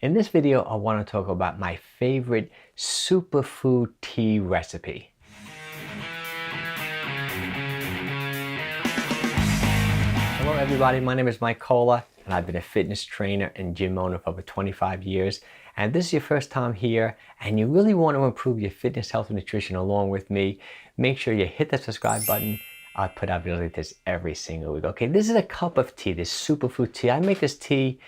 In this video, I want to talk about my favorite superfood tea recipe. Hello everybody, my name is 𝙒𝘾𝙃𝙏 and I've been a fitness trainer and gym owner for over 25 years. And this is your first time here and you really want to improve your fitness, health, and nutrition along with me, make sure you hit that subscribe button. I put out videos like this every single week. Okay, this is a cup of tea, this superfood tea. I make this tea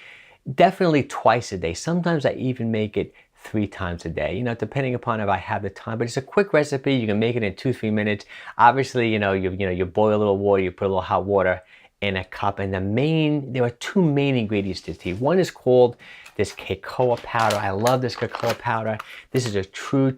definitely twice a day. Sometimes I even make it 3 times a day, depending upon if I have the time. But it's a quick recipe. You can make it in 2-3 minutes. Obviously, you boil a little water, you put a little hot water in a cup, and there are 2 main ingredients to tea. One is called this cacao powder. I love this cacao powder. This is a true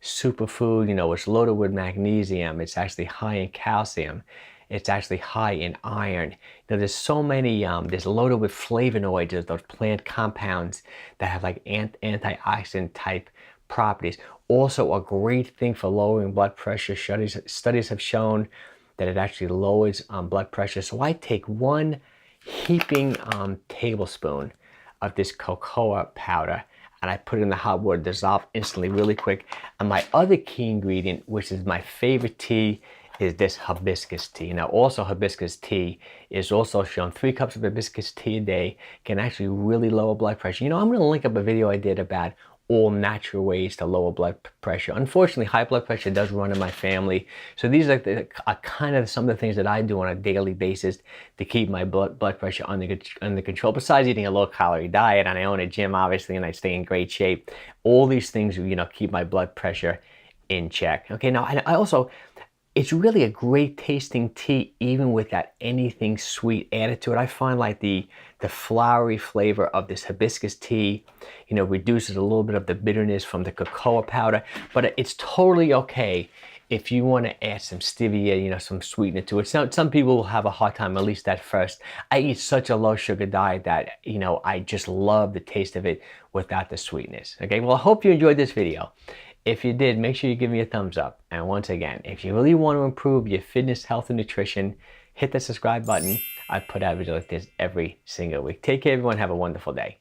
superfood. It's loaded with magnesium. It's actually high in calcium. It's actually high in iron. There's so many, there's loaded with flavanols, those plant compounds that have like antioxidant type properties. Also a great thing for lowering blood pressure. Studies have shown that it actually lowers blood pressure. So I take 1 heaping tablespoon of this cacao powder and I put it in the hot water, dissolve instantly, really quick. And my other key ingredient, which is my favorite tea, is this hibiscus tea. Now also hibiscus tea is also shown 3 cups of hibiscus tea a day can actually really lower blood pressure. I'm going to link up a video I did about all natural ways to lower blood pressure. Unfortunately, high blood pressure does run in my family. So these are kind of some of the things that I do on a daily basis to keep my blood pressure under control. Besides eating a low-calorie diet, and I own a gym, obviously, and I stay in great shape. All these things, keep my blood pressure in check. Okay, now I also, it's really a great tasting tea, even without anything sweet added to it. I find like the flowery flavor of this hibiscus tea, reduces a little bit of the bitterness from the cacao powder. But it's totally okay if you want to add some stevia, some sweetener to it. Some people will have a hard time, at least at first. I eat such a low sugar diet that, I just love the taste of it without the sweetness. Okay, well, I hope you enjoyed this video. If you did, make sure you give me a thumbs up. And once again, if you really want to improve your fitness, health, and nutrition, hit the subscribe button. I put out videos like this every single week. Take care, everyone. Have a wonderful day.